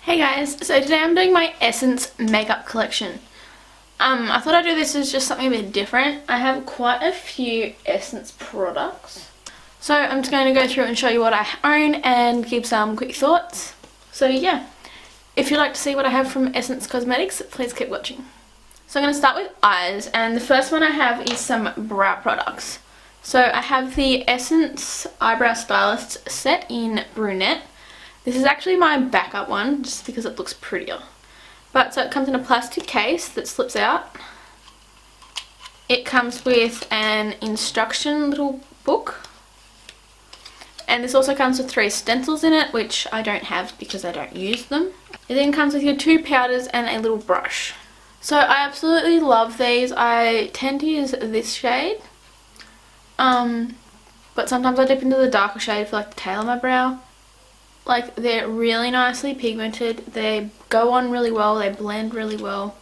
Hey guys, so today I'm doing my Essence makeup collection. I thought I'd do this as just something a bit different. I have quite a few Essence products. So I'm just going to go through and show you what I own and give some quick thoughts. So yeah, if you'd like to see what I have from Essence Cosmetics, please keep watching. So I'm going to start with eyes, and the first one I have is some brow products. So I have the Essence Eyebrow Stylist set in Brunette. This is actually my backup one, just because it looks prettier. But so it comes in a plastic case that slips out. It comes with an instruction little book. And this also comes with 3 stencils in it, which I don't have because I don't use them. It then comes with your 2 powders and a little brush. So I absolutely love these. I tend to use this shade. But sometimes I dip into the darker shade for like the tail of my brow. Like, they're really nicely pigmented, they go on really well, they blend really well,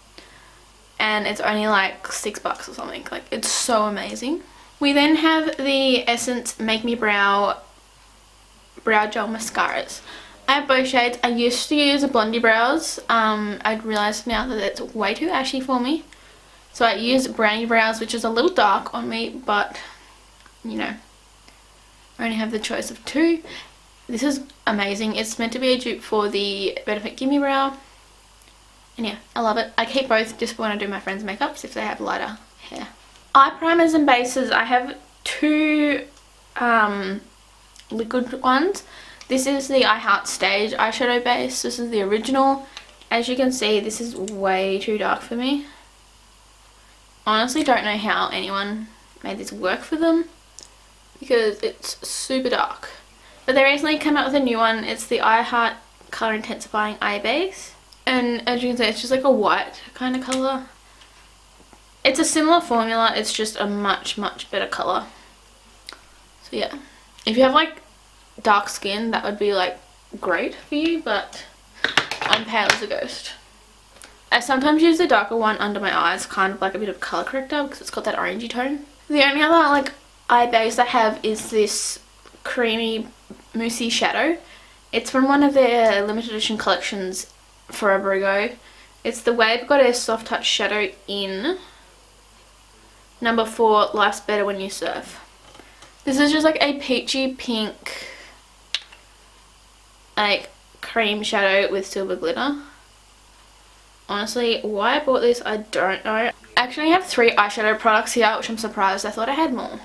and it's only like $6 or something. Like, it's so amazing. We then have the Essence Make Me Brow Gel Mascaras. I have both shades. I used to use the Blondie Brows. I'd realised now that it's way too ashy for me. So I use Brownie Brows, which is a little dark on me, but, you know, I only have the choice of 2. This is amazing. It's meant to be a dupe for the Benefit Gimme Brow. And yeah, I love it. I keep both just when I do my friends' makeups if they have lighter hair. Eye primers and bases. I have 2 liquid ones. This is the I Heart Stage Eyeshadow Base. This is the original. As you can see, this is way too dark for me. Honestly, don't know how anyone made this work for them, because it's super dark. But they recently came out with a new one. It's the I Heart Colour Intensifying Eye Base. And as you can see, it's just like a white kind of colour. It's a similar formula, it's just a much better colour. So yeah, if you have like dark skin, that would be like great for you, but I'm pale as a ghost. I sometimes use the darker one under my eyes, kind of like a bit of colour corrector, because it's got that orangey tone. The only other like eye base I have is this creamy moussey shadow. It's from one of their limited edition collections forever ago. It's the Wave Goddess Soft Touch Shadow in number 4, Life's Better When You Surf. This is just like a peachy pink like cream shadow with silver glitter. Honestly, why I bought this I don't know. I actually have 3 eyeshadow products here, which I'm surprised. I thought I had more.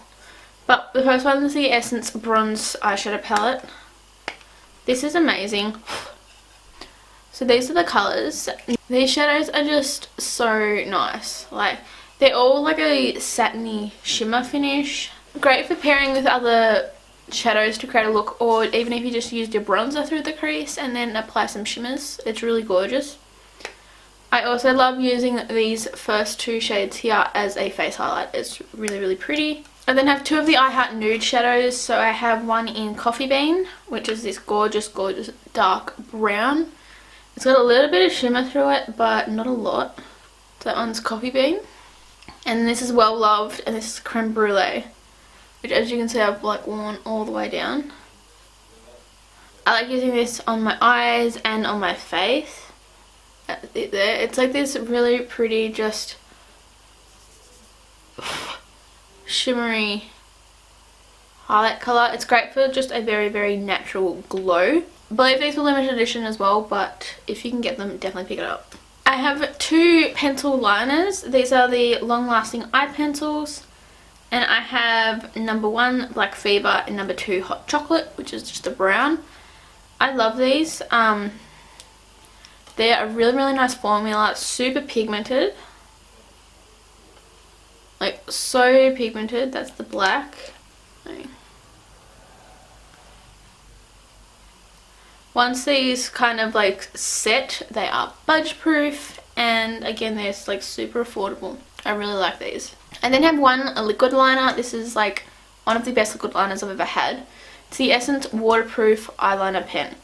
But the first one is the Essence Bronze Eyeshadow Palette. This is amazing. So these are the colours. These shadows are just so nice. Like, they're all like a satiny shimmer finish. Great for pairing with other shadows to create a look, or even if you just used your bronzer through the crease and then apply some shimmers. It's really gorgeous. I also love using these first 2 shades here as a face highlight. It's really pretty. I then have 2 of the I Heart Nude shadows. So I have one in Coffee Bean, which is this gorgeous dark brown. It's got a little bit of shimmer through it, but not a lot. So that one's Coffee Bean. And this is Well Loved, and this is Creme Brulee, which as you can see I've like worn all the way down. I like using this on my eyes and on my face. It's like this really pretty, just shimmery highlight colour. It's great for just a very natural glow. I believe these were limited edition as well, but if you can get them, definitely pick it up. I have 2 pencil liners. These are the Long Lasting Eye Pencils, and I have number 1 Black Fever and number 2 Hot Chocolate, which is just a brown. I love these. They're a really nice formula, super pigmented. Like, so pigmented. That's the black. Once these kind of like set, they are budge proof, and again they're like super affordable. I really like these. I then have a liquid liner. This is like one of the best liquid liners I've ever had. It's the Essence Waterproof Eyeliner Pen.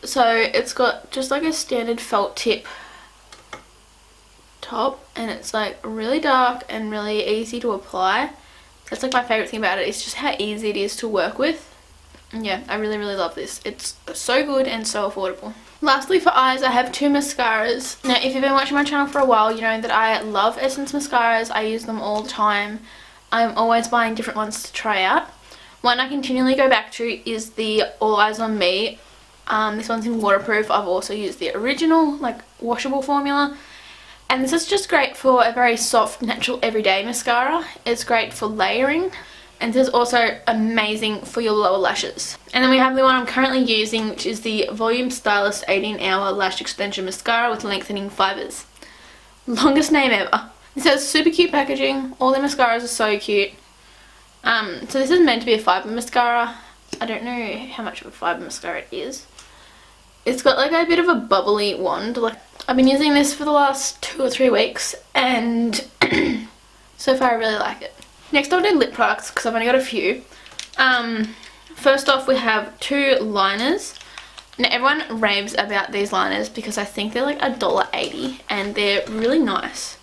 So it's got just like a standard felt tip top, and it's like really dark and really easy to apply. That's like my favourite thing about it. It's just how easy it is to work with. Yeah, I really love this. It's so good and so affordable. Lastly, for eyes, I have 2 mascaras. Now, if you've been watching my channel for a while, you know that I love Essence mascaras. I use them all the time. I'm always buying different ones to try out. One I continually go back to is the All Eyes on Me. This one's in waterproof. I've also used the original, like, washable formula. And this is just great for a very soft, natural, everyday mascara. It's great for layering. And this is also amazing for your lower lashes. And then we have the one I'm currently using, which is the Volume Stylist 18-Hour Lash Extension Mascara with Lengthening Fibres. Longest name ever. This has super cute packaging. All the mascaras are so cute. So this is meant to be a fibre mascara. I don't know how much of a fibre mascara it is. It's got like a bit of a bubbly wand. Like, I've been using this for the last 2 or 3 weeks, and so far I really like it. Next I'll do lip products because I've only got a few. First off, we have 2 liners. Now everyone raves about these liners because I think they're like $1.80 and they're really nice.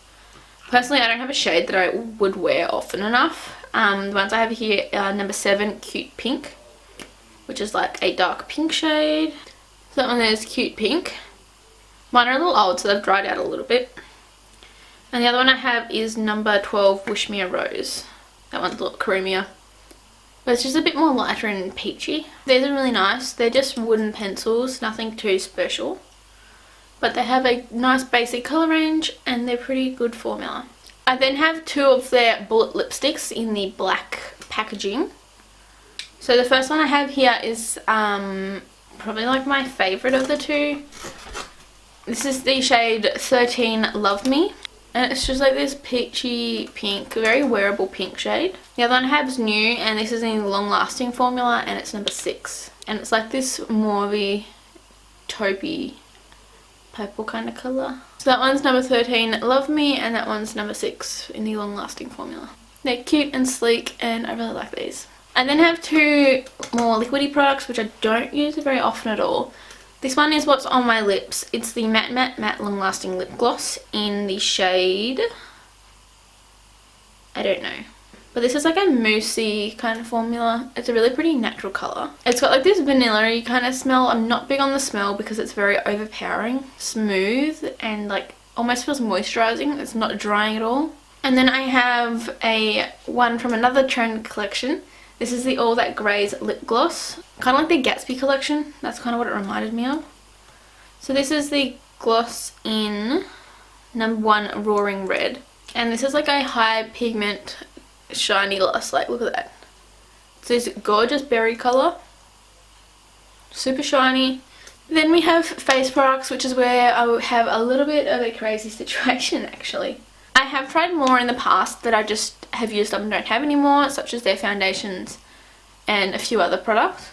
Personally, I don't have a shade that I would wear often enough. The ones I have here are number 7 Cute Pink, which is like a dark pink shade. So that one there is Cute Pink. Mine are a little old, so they've dried out a little bit. And the other one I have is number 12 Wish Me a Rose. That one's a little creamier, but it's just a bit more lighter and peachy. These are really nice. They're just wooden pencils, nothing too special. But they have a nice basic colour range and they're pretty good formula. I then have 2 of their bullet lipsticks in the black packaging. So the first one I have here is probably like my favourite of the 2. This is the shade 13 Love Me. And it's just like this peachy pink, very wearable pink shade. The other one I have is new, and this is in long lasting formula, and it's number 6. And it's like this mauvey, taupey, purple kind of colour. So that one's number 13 Love Me, and that one's number 6 in the long lasting formula. They're cute and sleek, and I really like these. I then have 2 more liquidy products which I don't use very often at all. This one is what's on my lips. It's the Matte Long Lasting Lip Gloss in the shade, I don't know. But this is like a moussey kind of formula. It's a really pretty natural colour. It's got like this vanilla-y kind of smell. I'm not big on the smell because it's very overpowering. Smooth and like almost feels moisturising. It's not drying at all. And then I have one from another trend collection. This is the All That Greys lip gloss. Kind of like the Gatsby collection. That's kind of what it reminded me of. So this is the gloss in number 1 Roaring Red. And this is like a high pigment shiny gloss. Like, look at that. It's this gorgeous berry colour. Super shiny. Then we have face products, which is where I have a little bit of a crazy situation actually. I have tried more in the past that I just have used up and don't have anymore, such as their foundations and a few other products.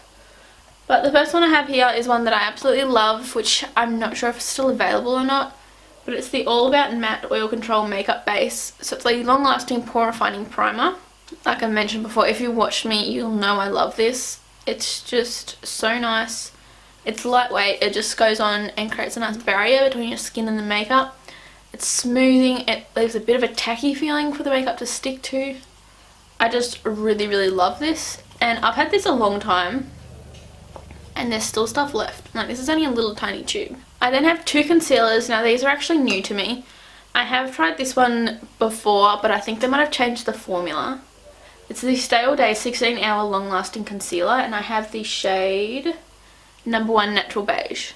But the first one I have here is one that I absolutely love, which I'm not sure if it's still available or not, but it's the All About Matte Oil Control Makeup Base. So it's a long lasting pore refining primer. Like I mentioned before, if you watched me, you'll know I love this. It's just so nice. It's lightweight, it just goes on and creates a nice barrier between your skin and the makeup. It's smoothing, it leaves a bit of a tacky feeling for the makeup to stick to. I just really love this, and I've had this a long time and there's still stuff left. Like, this is only a little tiny tube. I then have 2 concealers. Now these are actually new to me. I have tried this one before, but I think they might have changed the formula. It's the Stay All Day 16-Hour Long Lasting Concealer, and I have the shade number 1 Natural Beige.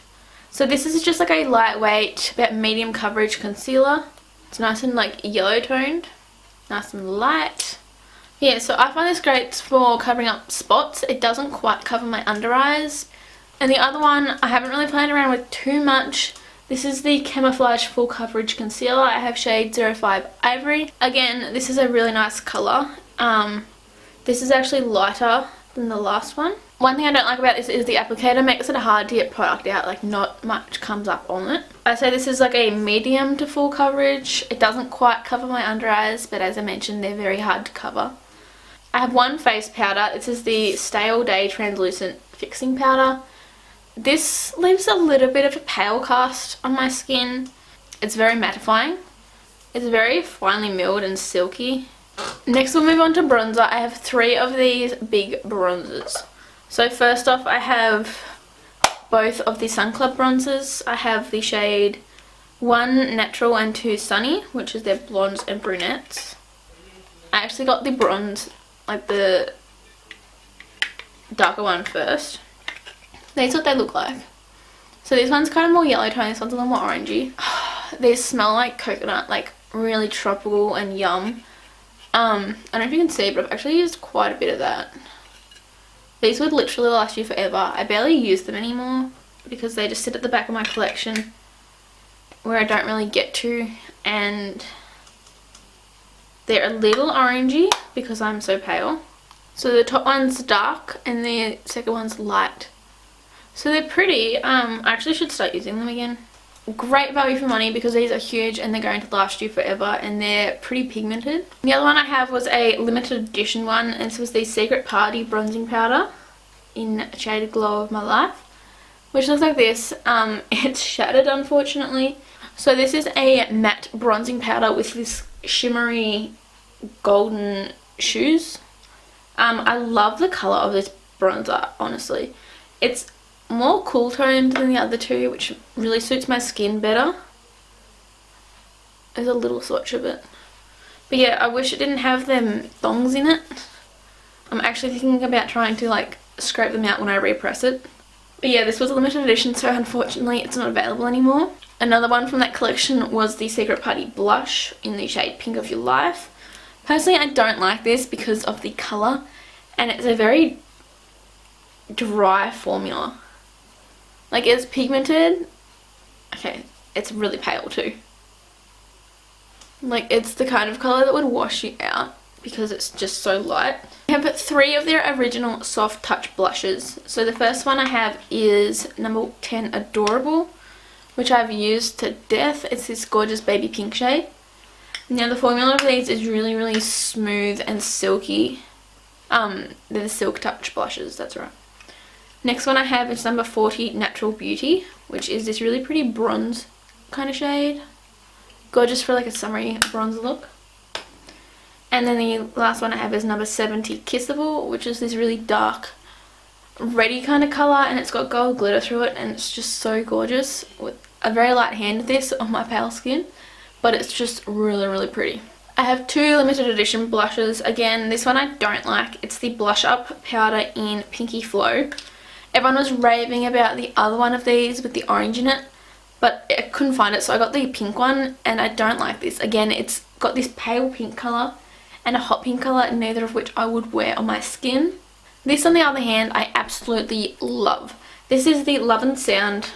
So this is just like a lightweight, about medium coverage concealer. It's nice and like yellow toned, nice and light. Yeah, so I find this great for covering up spots. It doesn't quite cover my under eyes. And the other one I haven't really played around with too much. This is the Camouflage Full Coverage Concealer. I have shade 05 Ivory. Again, this is a really nice colour. This is actually lighter than the last one. One thing I don't like about this is the applicator makes it hard to get product out, like not much comes up on it. I say this is like a medium to full coverage. It doesn't quite cover my under eyes, but as I mentioned, they're very hard to cover. I have one face powder. This is the Stay All Day Translucent Fixing Powder. This leaves a little bit of a pale cast on my skin. It's very mattifying. It's very finely milled and silky. Next we'll move on to bronzer. I have 3 of these big bronzers. So first off, I have both of the Sun Club bronzers. I have the shade 1 Natural and 2 Sunny, which is their blondes and brunettes. I actually got the bronze, like the darker one first. These are what they look like. So this one's kind of more yellow tone, this one's a little more orangey. These smell like coconut, like really tropical and yum. I don't know if you can see, but I've actually used quite a bit of that. These would literally last you forever. I barely use them anymore because they just sit at the back of my collection where I don't really get to, and they're a little orangey because I'm so pale. So the top one's dark and the second one's light. So they're pretty. I actually should start using them again. Great value for money because these are huge and they're going to last you forever, and they're pretty pigmented. The other one I have was a limited edition one, and this was the Secret Party bronzing powder in shade Glow of My Life, which looks like this. It's shattered, unfortunately. So this is a matte bronzing powder with this shimmery golden shoes. I love the colour of this bronzer, honestly. It's more cool toned than the other two, which really suits my skin better. There's a little swatch of it. But yeah, I wish it didn't have them thongs in it. I'm actually thinking about trying to like scrape them out when I repress it. But yeah, this was a limited edition, so unfortunately it's not available anymore. Another one from that collection was the Secret Party blush in the shade Pink of Your Life. Personally, I don't like this because of the colour, and it's a very dry formula. Like, it's pigmented. Okay, it's really pale too. Like, it's the kind of colour that would wash you out because it's just so light. I have 3 of their original soft touch blushes. So the first one I have is number 10 Adorable, which I've used to death. It's this gorgeous baby pink shade. Now the formula of these is really, really smooth and silky. They're the Silk Touch blushes, that's right. Next one I have is number 40 Natural Beauty, which is this really pretty bronze kind of shade. Gorgeous for like a summery bronze look. And then the last one I have is number 70 Kissable, which is this really dark reddy kind of colour, and it's got gold glitter through it, and it's just so gorgeous with a very light hand of this on my pale skin, but it's just really, really pretty. I have 2 limited edition blushes. Again, this one I don't like. It's the Blush Up powder in Pinky Flow. Everyone was raving about the other one of these with the orange in it, but I couldn't find it, so I got the pink one, and I don't like this. Again, it's got this pale pink colour and a hot pink colour, neither of which I would wear on my skin. This, on the other hand, I absolutely love. This is the Love and Sound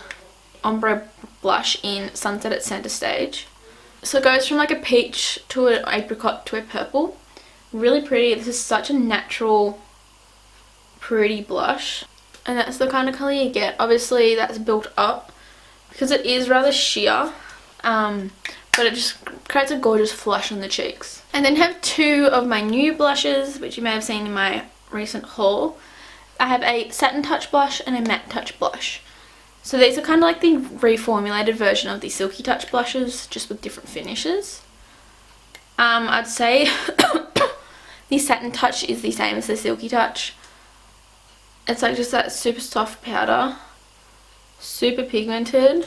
Ombre Blush in Sunset at Centre Stage. So it goes from like a peach to an apricot to a purple. Really pretty. This is such a natural, pretty blush. And that's the kind of colour you get. Obviously that's built up because it is rather sheer. But it just creates a gorgeous flush on the cheeks. And then have 2 of my new blushes, which you may have seen in my recent haul. I have a Satin Touch blush and a Matte Touch blush. So these are kind of like the reformulated version of the Silky Touch blushes, just with different finishes. I'd say the Satin Touch is the same as the Silky Touch. It's like just that super soft powder, super pigmented.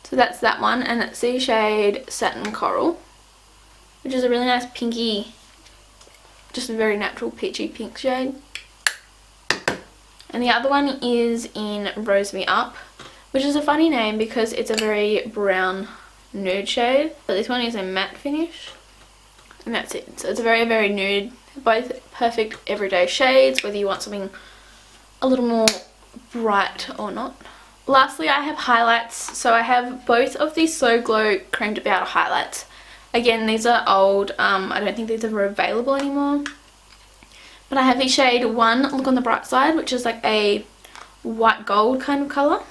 So that's that one, and it's the shade Satin Coral, which is a really nice pinky, just a very natural peachy pink shade. And the other one is in Rose Me Up, which is a funny name because it's a very brown nude shade, but this one is a matte finish, and that's it. So it's a very, very nude, both perfect everyday shades, whether you want something a little more bright or not. Lastly, I have highlights. So I have both of these So Glow Creme de Powder highlights. Again, these are old. I don't think these are available anymore. But I have the shade 1 Look on the Bright Side, which is like a white gold kind of colour.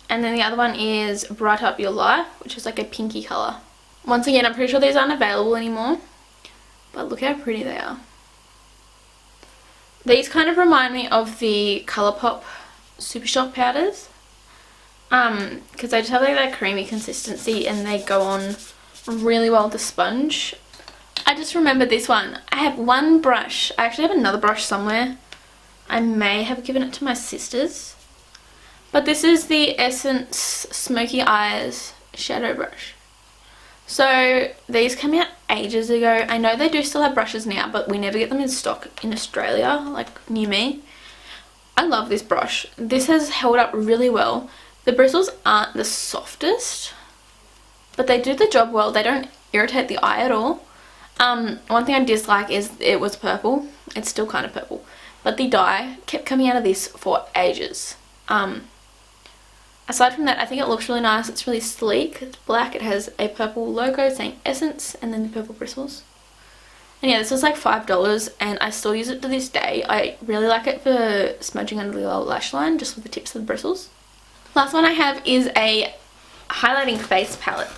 And then the other one is Bright Up Your Life, which is like a pinky colour. Once again, I'm pretty sure these aren't available anymore. But look how pretty they are. These kind of remind me of the Colourpop Super Shock powders. Because they just have like that creamy consistency and they go on really well with the sponge. I just remembered this one. I have one brush. I actually have another brush somewhere. I may have given it to my sisters. But this is the Essence Smoky Eyes shadow brush. So these came out ages ago. I know they do still have brushes now, but we never get them in stock in Australia, like near me. I love this brush. This has held up really well. The bristles aren't the softest, but they do the job well. They don't irritate the eye at all. One thing I dislike is it was purple. It's still kind of purple, but the dye kept coming out of this for ages. Aside from that, I think it looks really nice. It's really sleek. It's black. It has a purple logo saying Essence and then the purple bristles. And yeah, this was like $5 and I still use it to this day. I really like it for smudging under the lower lash line just with the tips of the bristles. Last one I have is a highlighting face palette.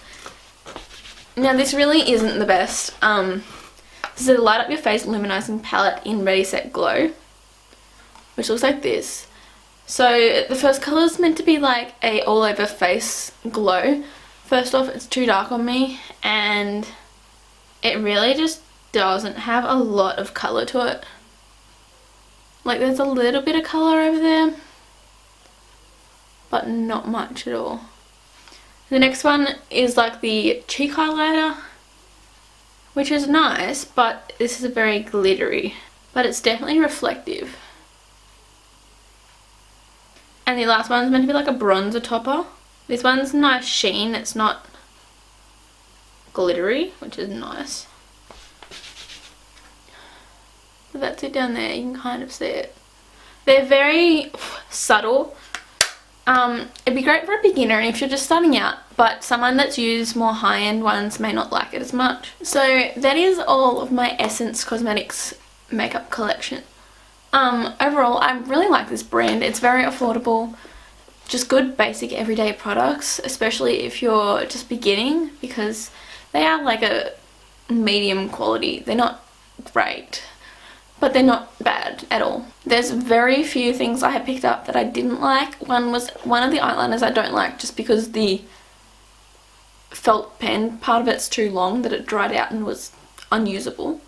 Now this really isn't the best. This is a light up your face luminizing palette in Ready Set Glow, which looks like this. So the first colour is meant to be like a all over face glow. First off, it's too dark on me and it really just doesn't have a lot of colour to it. Like there's a little bit of colour over there, but not much at all. The next one is like the cheek highlighter, which is nice, but this is very glittery, but it's definitely reflective. And the last one's meant to be like a bronzer topper. This one's nice sheen, it's not glittery, which is nice. So that's it down there, you can kind of see it. They're very subtle. It'd be great for a beginner and if you're just starting out, but someone that's used more high-end ones may not like it as much. So that is all of my Essence Cosmetics makeup collection. Overall, I really like this brand. It's very affordable, just good basic everyday products, especially if you're just beginning, because they are like a medium quality. They're not great, but they're not bad at all. There's very few things I have picked up that I didn't like. One was one of the eyeliners I don't like just because the felt pen part of it's too long that it dried out and was unusable.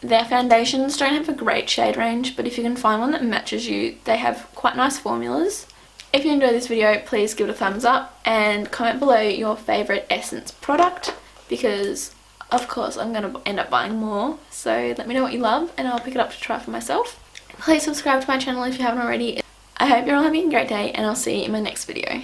Their foundations don't have a great shade range, but if you can find one that matches you, they have quite nice formulas. If you enjoyed this video, please give it a thumbs up and comment below your favourite Essence product, because of course I'm going to end up buying more. So let me know what you love and I'll pick it up to try for myself. Please subscribe to my channel if you haven't already. I hope you're all having a great day and I'll see you in my next video.